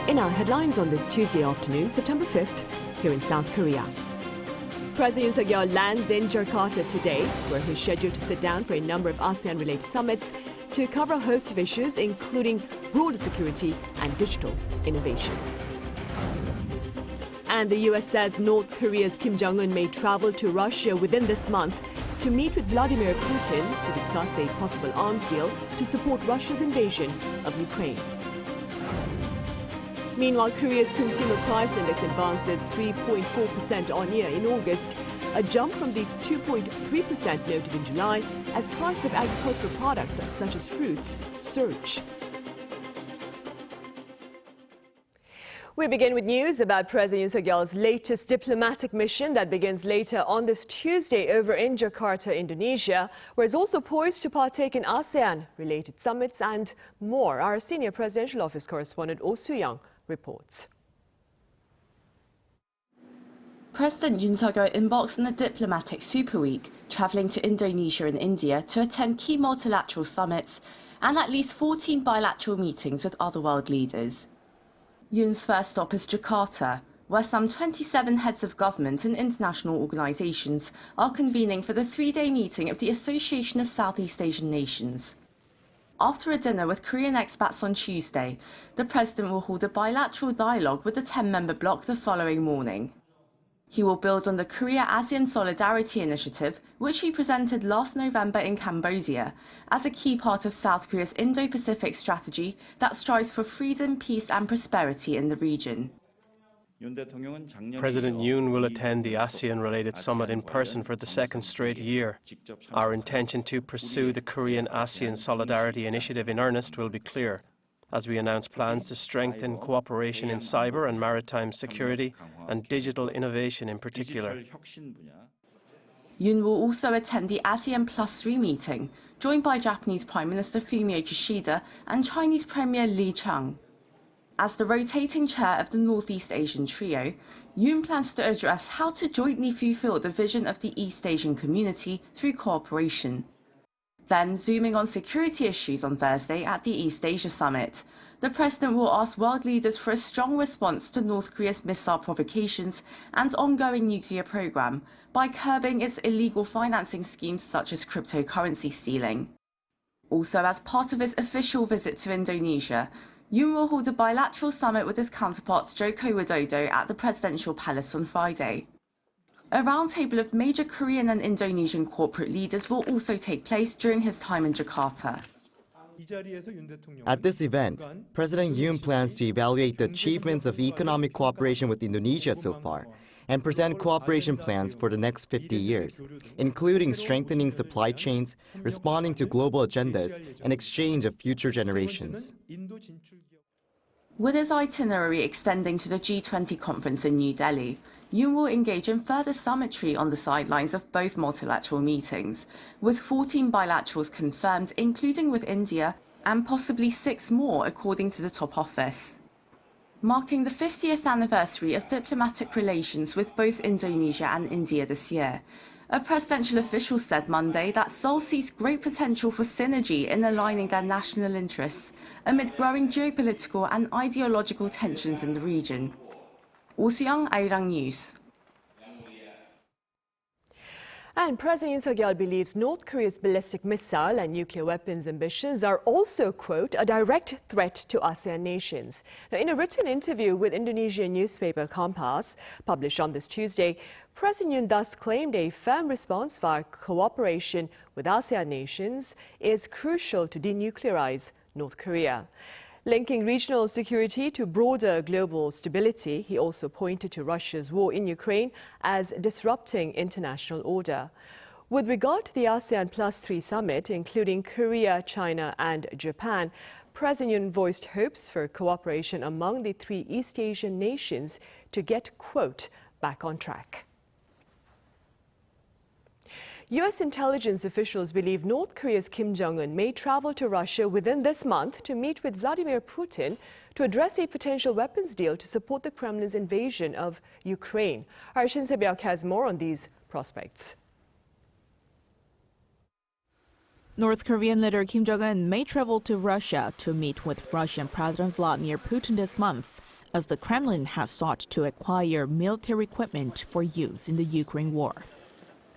In our headlines on this Tuesday afternoon, September 5th, here in South Korea. President Yoon Suk-yeol lands in Jakarta today, where he's scheduled to sit down for a number of ASEAN-related summits to cover a host of issues, including broader security and digital innovation. And the US says North Korea's Kim Jongun May travel to Russia within this month to meet with Vladimir Putin to discuss a possible arms deal to support Russia's invasion of Ukraine. Meanwhile, Korea's consumer price index advances 3.4% on-year in August, a jump from the 2.3% noted in July as prices of agricultural products such as fruits surge. We begin with news about President Yoon Suk-yeol's latest diplomatic mission that begins later on this Tuesday over in Jakarta, Indonesia, where he's also poised to partake in ASEAN-related summits and more. Our senior presidential office correspondent Oh Soo-young reports. President Yoon Suk-yeol embarks on a diplomatic super week, travelling to Indonesia and India to attend key multilateral summits and at least 14 bilateral meetings with other world leaders. Yoon's first stop is Jakarta, where some 27 heads of government and international organisations are convening for the three-day meeting of the Association of Southeast Asian Nations. After a dinner with Korean expats on Tuesday, the president will hold a bilateral dialogue with the 10-member bloc the following morning. He will build on the Korea-ASEAN Solidarity Initiative, which he presented last November in Cambodia, as a key part of South Korea's Indo-Pacific strategy that strives for freedom, peace and prosperity in the region. President Yoon will attend the ASEAN-related summit in person for the second straight year. Our intention to pursue the Korean-ASEAN Solidarity Initiative in earnest will be clear, as we announce plans to strengthen cooperation in cyber and maritime security and digital innovation in particular. Yoon will also attend the ASEAN +3 meeting, joined by Japanese Prime Minister Fumio Kishida and Chinese Premier Li Qiang. As the rotating chair of the Northeast Asian trio, Yoon plans to address how to jointly fulfill the vision of the East Asian community through cooperation. Then, zooming on security issues on Thursday at the East Asia Summit, the president will ask world leaders for a strong response to North Korea's missile provocations and ongoing nuclear program by curbing its illegal financing schemes such as cryptocurrency stealing. Also, as part of his official visit to Indonesia, Yoon will hold a bilateral summit with his counterpart Joko Widodo at the presidential palace on Friday. A roundtable of major Korean and Indonesian corporate leaders will also take place during his time in Jakarta. At this event, President Yoon plans to evaluate the achievements of economic cooperation with Indonesia so far and present cooperation plans for the next 50 years, including strengthening supply chains, responding to global agendas, and exchange of future generations. With his itinerary extending to the G20 conference in New Delhi, Yoon will engage in further summitry on the sidelines of both multilateral meetings, with 14 bilaterals confirmed, including with India, and possibly 6 more, according to the top office. Marking the 50th anniversary of diplomatic relations with both Indonesia and India this year, a presidential official said Monday that Seoul sees great potential for synergy in aligning their national interests amid growing geopolitical and ideological tensions in the region. Oh Soo-young, Arirang News. And President Yoon Suk-yeol believes North Korea's ballistic missile and nuclear weapons ambitions are also, quote, a direct threat to ASEAN nations. Now, in a written interview with Indonesian newspaper Kompas, published on this Tuesday, President Yoon thus claimed a firm response via cooperation with ASEAN nations is crucial to denuclearize North Korea. Linking regional security to broader global stability, he also pointed to Russia's war in Ukraine as disrupting international order. With regard to the ASEAN +3 summit, including Korea, China and Japan, President Yoon voiced hopes for cooperation among the 3 East Asian nations to get, quote, back on track. U.S. intelligence officials believe North Korea's Kim Jongun may travel to Russia within this month to meet with Vladimir Putin to address a potential weapons deal to support the Kremlin's invasion of Ukraine. Our Shin Se-byuk has more on these prospects. North Korean leader Kim Jongun may travel to Russia to meet with Russian President Vladimir Putin this month, as the Kremlin has sought to acquire military equipment for use in the Ukraine war.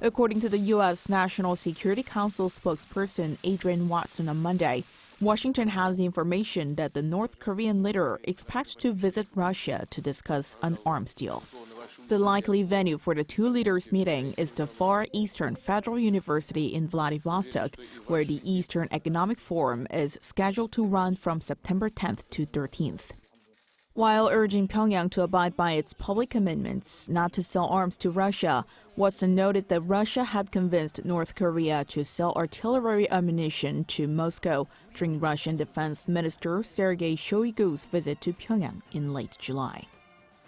According to the U.S. National Security Council spokesperson Adrian Watson on Monday, Washington has information that the North Korean leader expects to visit Russia to discuss an arms deal. The likely venue for the two leaders' meeting is the Far Eastern Federal University in Vladivostok, where the Eastern Economic Forum is scheduled to run from September 10th to 13th. While urging Pyongyang to abide by its public commitments not to sell arms to Russia, Watson noted that Russia had convinced North Korea to sell artillery ammunition to Moscow during Russian Defense Minister Sergei Shoigu's visit to Pyongyang in late July.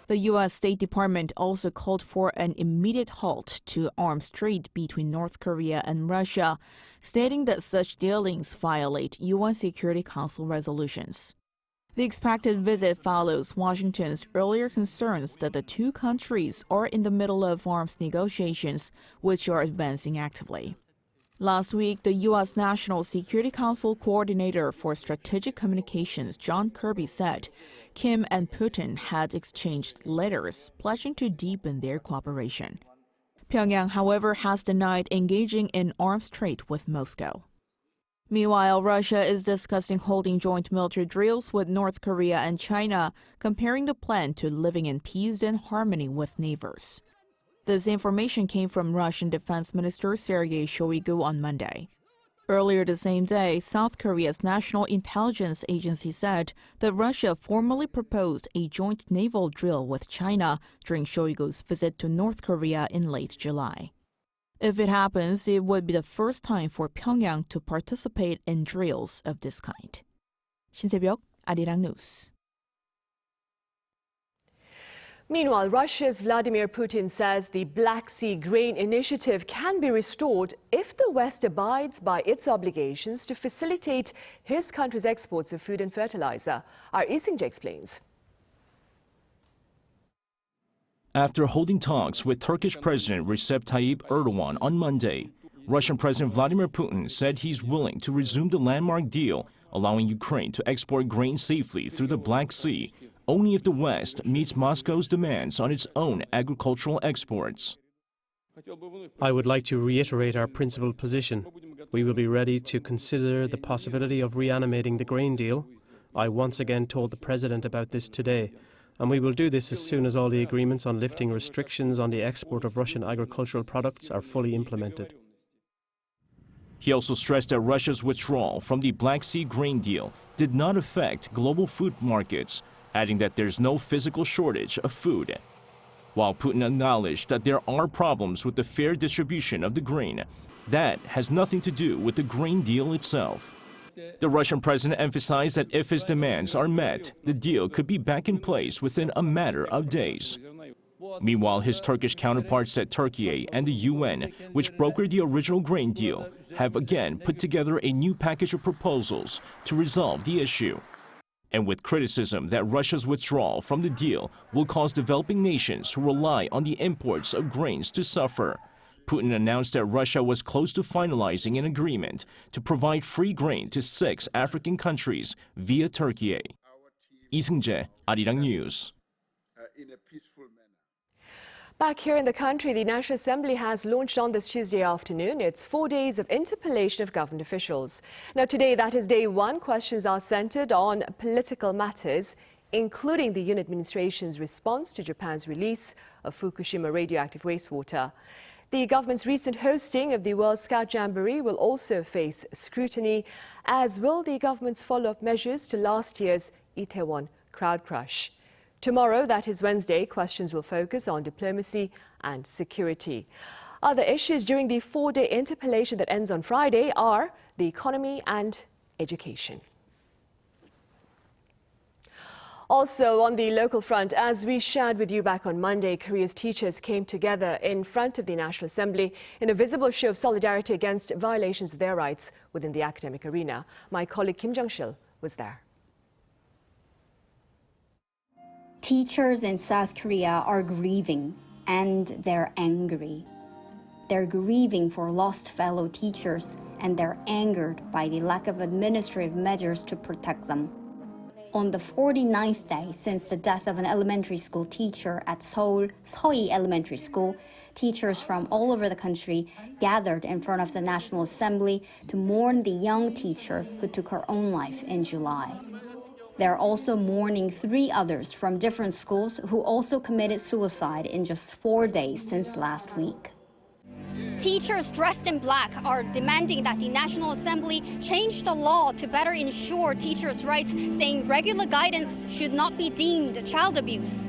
The U.S. State Department also called for an immediate halt to arms trade between North Korea and Russia, stating that such dealings violate UN Security Council resolutions. The expected visit follows Washington's earlier concerns that the two countries are in the middle of arms negotiations, which are advancing actively. Last week, the U.S. National Security Council Coordinator for Strategic Communications, John Kirby, said Kim and Putin had exchanged letters pledging to deepen their cooperation. Pyongyang, however, has denied engaging in arms trade with Moscow. Meanwhile, Russia is discussing holding joint military drills with North Korea and China, comparing the plan to living in peace and harmony with neighbors. This information came from Russian Defense Minister Sergei Shoigu on Monday. Earlier the same day, South Korea's National Intelligence Agency said that Russia formally proposed a joint naval drill with China during Shoigu's visit to North Korea in late July. If it happens, it would be the first time for Pyongyang to participate in drills of this kind. 신새벽 Arirang News. Meanwhile, Russia's Vladimir Putin says the Black Sea Grain Initiative can be restored if the West abides by its obligations to facilitate his country's exports of food and fertilizer. Our Isingje explains. After holding talks with Turkish President Recep Tayyip Erdogan on Monday, Russian President Vladimir Putin said he's willing to resume the landmark deal, allowing Ukraine to export grain safely through the Black Sea, only if the West meets Moscow's demands on its own agricultural exports. I would like to reiterate our principled position. We will be ready to consider the possibility of reanimating the grain deal. I once again told the President about this today, and we will do this as soon as all the agreements on lifting restrictions on the export of Russian agricultural products are fully implemented. He also stressed that Russia's withdrawal from the Black Sea grain deal did not affect global food markets, adding that there's no physical shortage of food. While Putin acknowledged that there are problems with the fair distribution of the grain, that has nothing to do with the grain deal itself. The Russian president emphasized that if his demands are met, the deal could be back in place within a matter of days. Meanwhile, his Turkish counterpart said Turkey and the UN, which brokered the original grain deal, have again put together a new package of proposals to resolve the issue. And with criticism that Russia's withdrawal from the deal will cause developing nations who rely on the imports of grains to suffer, Putin announced that Russia was close to finalizing an agreement to provide free grain to 6 African countries via Turkey. 이승재, Arirang News. Back here in the country, the National Assembly has launched on this Tuesday afternoon its 4 days of interpellation of government officials. Now today, that is day 1, questions are centered on political matters, including the Yoon administration's response to Japan's release of Fukushima radioactive wastewater. The government's recent hosting of the World Scout Jamboree will also face scrutiny, as will the government's follow-up measures to last year's Itaewon crowd crush. Tomorrow, that is Wednesday, questions will focus on diplomacy and security. Other issues during the 4-day interpellation that ends on Friday are the economy and education. Also on the local front, as we shared with you back on Monday, Korea's teachers came together in front of the National Assembly in a visible show of solidarity against violations of their rights within the academic arena. My colleague Kim Jong-sil was there. Teachers in South Korea are grieving and they're angry. They're grieving for lost fellow teachers and they're angered by the lack of administrative measures to protect them. On the 49th day since the death of an elementary school teacher at Seoul Seoyi Elementary School, teachers from all over the country gathered in front of the Nat'l Assembly to mourn the young teacher who took her own life in July. They're also mourning 3 others from different schools who also committed suicide in just 4 days since last week. Teachers dressed in black are demanding that the National Assembly change the law to better ensure teachers' rights, saying regular guidance should not be deemed child abuse.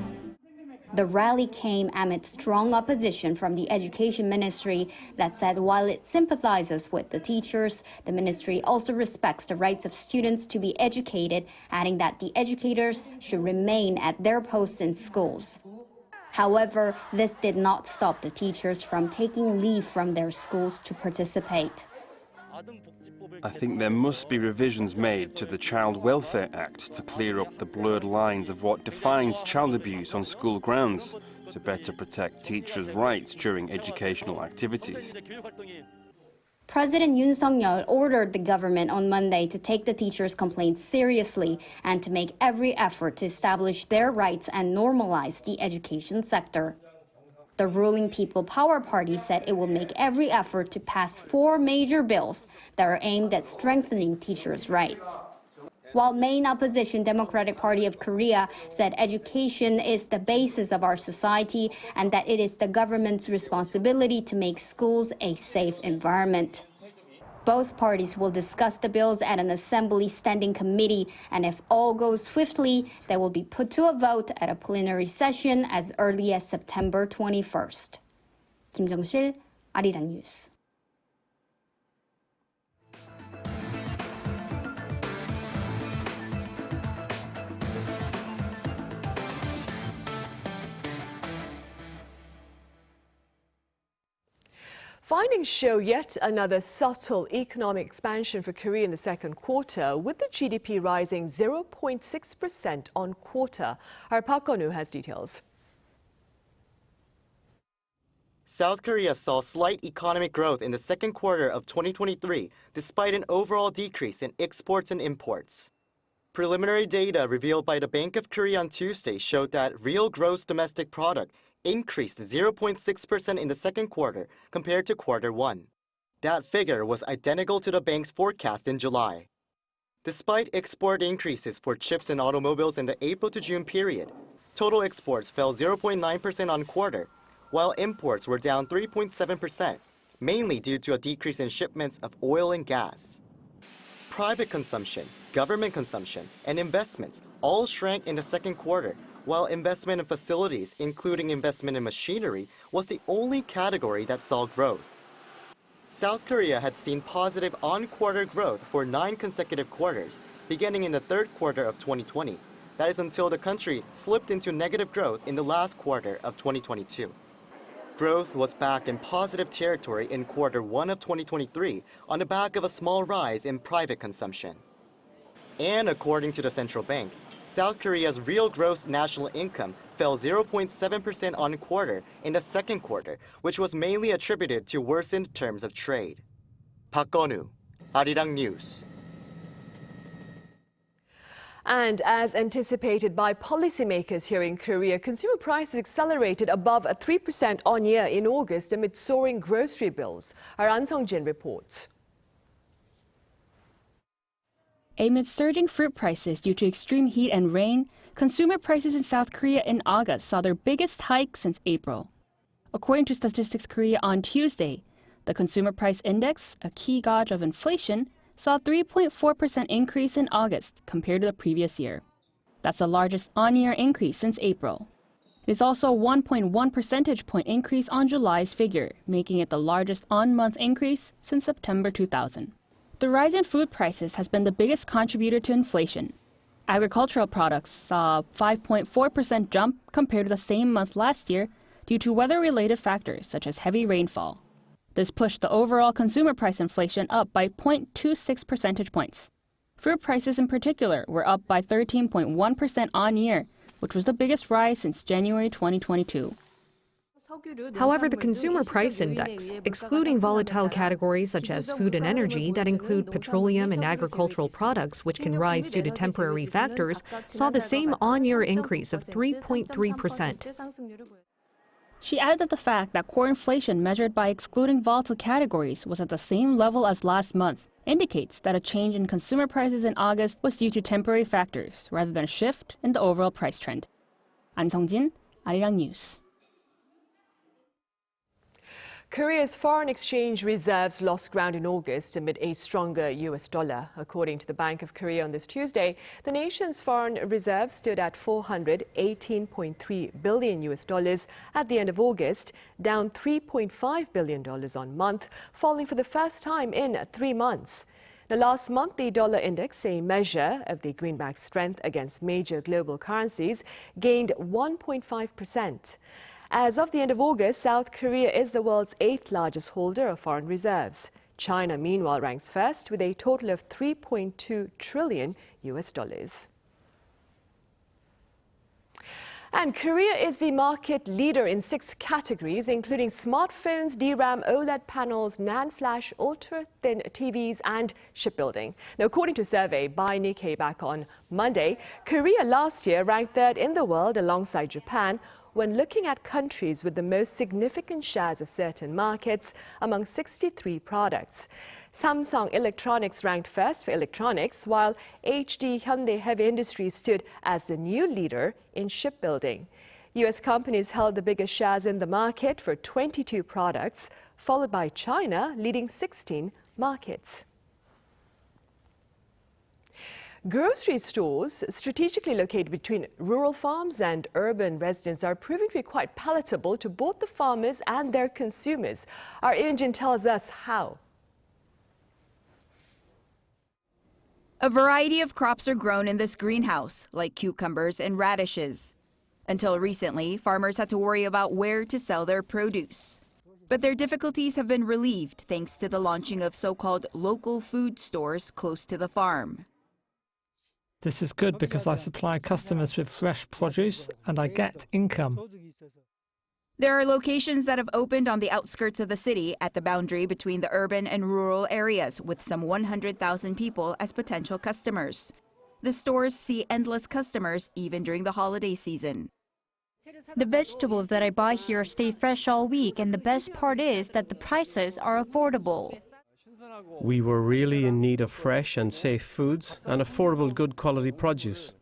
The rally came amid strong opposition from the Education Ministry that said while it sympathizes with the teachers, the ministry also respects the rights of students to be educated, adding that the educators should remain at their posts in schools. However, this did not stop the teachers from taking leave from their schools to participate. I think there must be revisions made to the Child Welfare Act to clear up the blurred lines of what defines child abuse on school grounds, to better protect teachers' rights during educational activities. President Yoon ordered the government on Monday to take the teachers' complaints seriously and to make every effort to establish their rights and normalize the education sector. The ruling People Power Party said it will make every effort to pass 4 major bills that are aimed at strengthening teachers' rights. While main opposition Democratic Party of Korea said education is the basis of our society and that it is the government's responsibility to make schools a safe environment. Both parties will discuss the bills at an Assembly Standing Committee, and if all goes swiftly, they will be put to a vote at a plenary session as early as September 21st. Kim Jongun May, Arirang News. Findings show yet another subtle economic expansion for Korea in the second quarter, with the GDP rising 0.6% on quarter. Our Park Gun-woo has details. South Korea saw slight economic growth in the second quarter of 2023, despite an overall decrease in exports and imports. Preliminary data revealed by the Bank of Korea on Tuesday showed that real gross domestic product increased 0.6% in the second quarter compared to quarter one. That figure was identical to the bank's forecast in July. Despite export increases for chips and automobiles in the April to June period, total exports fell 0.9% on quarter, while imports were down 3.7%, mainly due to a decrease in shipments of oil and gas. Private consumption, government consumption, and investments all shrank in the second quarter, while investment in facilities, including investment in machinery, was the only category that saw growth. South Korea had seen positive on-quarter growth for 9 consecutive quarters, beginning in the third quarter of 2020. That is until the country slipped into negative growth in the last quarter of 2022. Growth was back in positive territory in quarter one of 2023 on the back of a small rise in private consumption. And according to the central bank, South Korea's real gross national income fell 0.7% on quarter in the second quarter, which was mainly attributed to worsened terms of trade. Park Gun-woo, Arirang News. And as anticipated by policymakers here in Korea, consumer prices accelerated above 3% on year in August amid soaring grocery bills. Our An Sung-jin reports. Amid surging fruit prices due to extreme heat and rain, consumer prices in South Korea in August saw their biggest hike since April. According to Statistics Korea on Tuesday, the Consumer Price Index, a key gauge of inflation, saw a 3.4% increase in August compared to the previous year. That's the largest on-year increase since April. It is also a 1.1 percentage point increase on July's figure, making it the largest on-month increase since September 2000. The rise in food prices has been the biggest contributor to inflation. Agricultural products saw a 5.4% jump compared to the same month last year due to weather-related factors such as heavy rainfall. This pushed the overall consumer price inflation up by 0.26 percentage points. Fruit prices in particular were up by 13.1% on year, which was the biggest rise since January 2022. However, the consumer price index, excluding volatile categories such as food and energy that include petroleum and agricultural products, which can rise due to temporary factors, saw the same on-year increase of 3.3%. She added that the fact that core inflation measured by excluding volatile categories was at the same level as last month indicates that a change in consumer prices in August was due to temporary factors rather than a shift in the overall price trend. An Sung-jin, Arirang News. Korea's foreign exchange reserves lost ground in August amid a stronger US dollar. According to the Bank of Korea on this Tuesday, the nation's foreign reserves stood at $418.3 billion at the end of August, down $3.5 billion on month, falling for the first time in 3 months. Now, last month, the dollar index, a measure of the greenback's strength against major global currencies, gained 1.5%. As of the end of August, South Korea is the world's 8th largest holder of foreign reserves. China, meanwhile, ranks first with a total of $3.2 trillion. And Korea is the market leader in 6 categories, including smartphones, DRAM, OLED panels, NAND flash, ultra-thin TVs, and shipbuilding. Now, according to a survey by Nikkei back on Monday, Korea last year ranked 3rd in the world alongside Japan when looking at countries with the most significant shares of certain markets among 63 products. Samsung Electronics ranked 1st for electronics, while HD Hyundai Heavy Industries stood as the new leader in shipbuilding. U.S. companies held the biggest shares in the market for 22 products, followed by China, leading 16 markets. Grocery stores strategically located between rural farms and urban residents are proving to be quite palatable to both the farmers and their consumers. Our Yoon tells us how. A variety of crops are grown in this greenhouse, like cucumbers and radishes. Until recently, farmers had to worry about where to sell their produce. But their difficulties have been relieved thanks to the launching of so-called local food stores close to the farm. This is good because I supply customers with fresh produce and I get income. There are locations that have opened on the outskirts of the city at the boundary between the urban and rural areas with some 100,000 people as potential customers. The stores see endless customers even during the holiday season. The vegetables that I buy here stay fresh all week, and the best part is that the prices are affordable. We were really in need of fresh and safe foods and affordable good quality produce.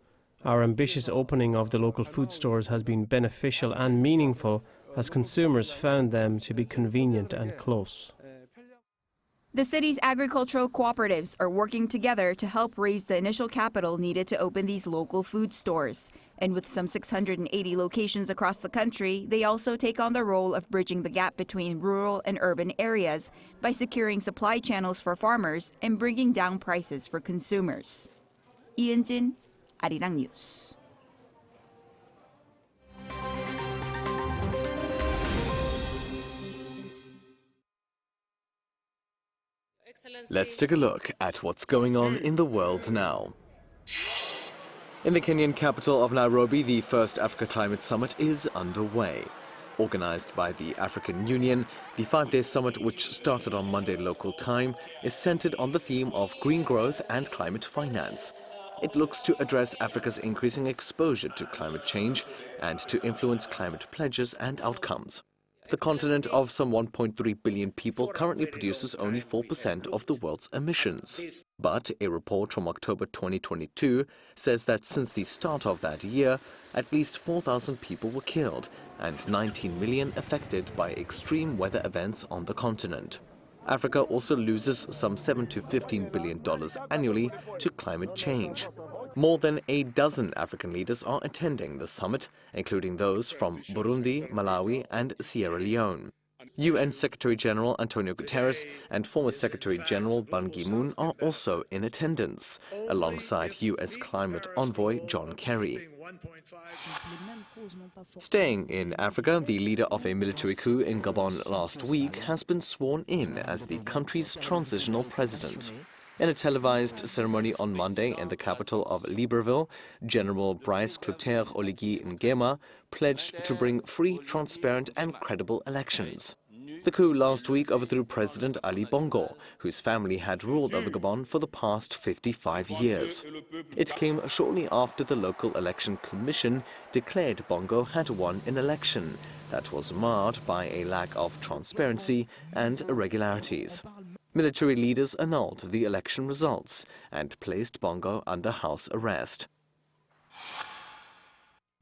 Our ambitious opening of the local food stores has been beneficial and meaningful as consumers found them to be convenient and close. The city's agricultural cooperatives are working together to help raise the initial capital needed to open these local food stores. And with some 680 locations across the country, they also take on the role of bridging the gap between rural and urban areas by securing supply channels for farmers and bringing down prices for consumers. Ian-jin, Arirang News. Let's take a look at what's going on in the world now. In the Kenyan capital of Nairobi, the first Africa Climate Summit is underway. Organized by the African Union, the 5-day summit, which started on Monday local time, is centered on the theme of green growth and climate finance. It looks to address Africa's increasing exposure to climate change and to influence climate pledges and outcomes. The continent of some 1.3 billion people currently produces only 4% of the world's emissions. But a report from October 2022 says that since the start of that year, at least 4,000 people were killed and 19 million affected by extreme weather events on the continent. Africa also loses some $7 to $15 billion annually to climate change. More than a dozen African leaders are attending the summit, including those from Burundi, Malawi, and Sierra Leone. UN Secretary-General Antonio Guterres and former Secretary-General Ban Ki-moon are also in attendance, alongside US climate envoy John Kerry. Staying in Africa, the leader of a military coup in Gabon last week has been sworn in as the country's transitional president. In a televised ceremony on Monday in the capital of Libreville, General Brice Clotaire Oligui Nguema pledged to bring free, transparent and credible elections. The coup last week overthrew President Ali Bongo, whose family had ruled over Gabon for the past 55 years. It came shortly after the local election commission declared Bongo had won an election that was marred by a lack of transparency and irregularities. Military leaders annulled the election results and placed Bongo under house arrest.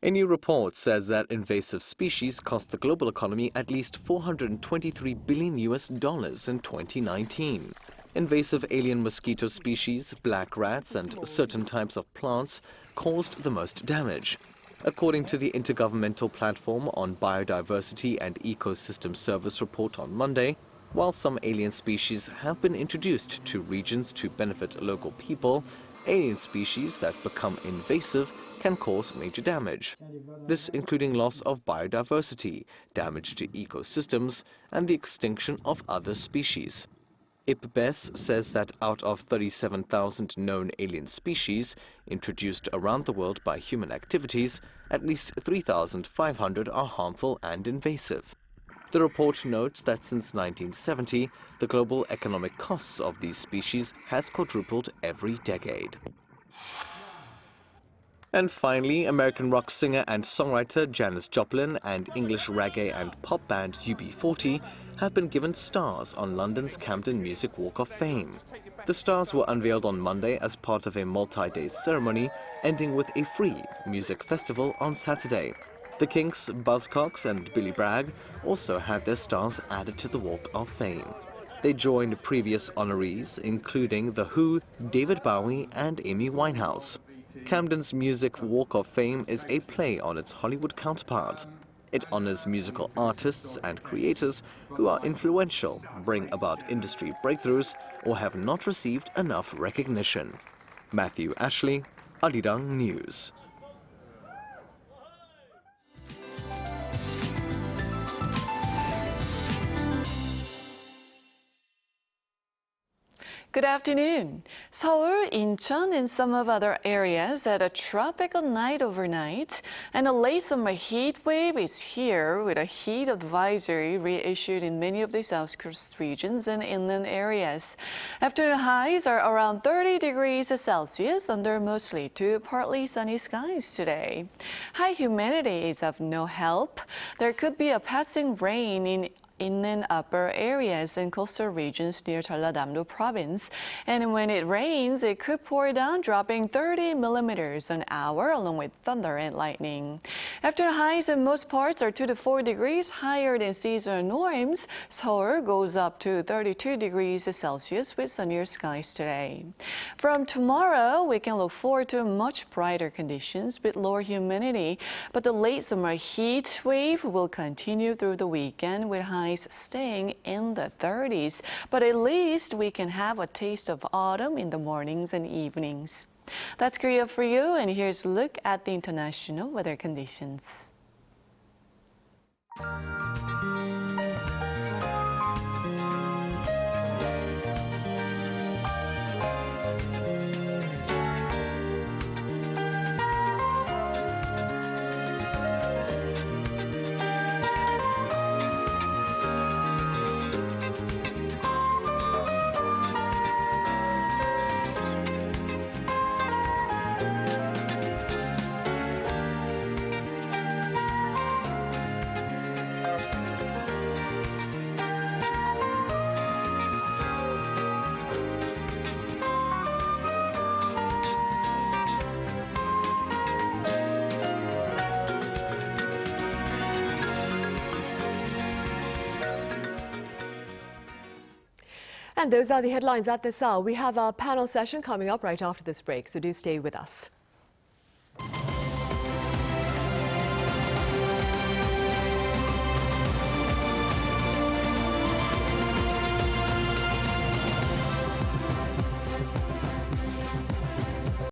A new report says that invasive species cost the global economy at least $423 billion in 2019. Invasive alien mosquito species, black rats, and certain types of plants caused the most damage. According to the Intergovernmental Platform on Biodiversity and Ecosystem Service report on Monday, while some alien species have been introduced to regions to benefit local people, alien species that become invasive can cause major damage. This including loss of biodiversity, damage to ecosystems, and the extinction of other species. IPBES says that out of 37,000 known alien species introduced around the world by human activities, at least 3,500 are harmful and invasive. The report notes that since 1970, the global economic costs of these species has quadrupled every decade. And finally, American rock singer and songwriter Janis Joplin and English reggae and pop band UB40 have been given stars on London's Camden Music Walk of Fame. The stars were unveiled on Monday as part of a multi-day ceremony, ending with a free music festival on Saturday. The Kinks, Buzzcocks and Billy Bragg also had their stars added to the Walk of Fame. They joined previous honorees, including The Who, David Bowie and Amy Winehouse. Camden's Music Walk of Fame is a play on its Hollywood counterpart. It honors musical artists and creators who are influential, bring about industry breakthroughs, or have not received enough recognition. Matthew Ashley, Arirang News. Good afternoon. Seoul, Incheon, and some of other areas had a tropical night overnight, and a late summer heat wave is here with a heat advisory reissued in many of the south coast regions and inland areas. Afternoon highs are around 30 degrees Celsius under mostly to partly sunny skies today. High humidity is of no help. There could be a passing rain in inland upper areas and coastal regions near Jeollanam-do province. And when it rains, it could pour down, dropping 30 millimeters an hour along with thunder and lightning. After highs in most parts are 2 to 4 degrees higher than seasonal norms, Seoul goes up to 32 degrees Celsius with sunnier skies today. From tomorrow, we can look forward to much brighter conditions with lower humidity, but the late summer heat wave will continue through the weekend with highs staying in the 30s. But at least we can have a taste of autumn in the mornings and evenings. That's Korea for you, and here's a look at the international weather conditions. And those are the headlines at this hour. We have our panel session coming up right after this break, so do stay with us.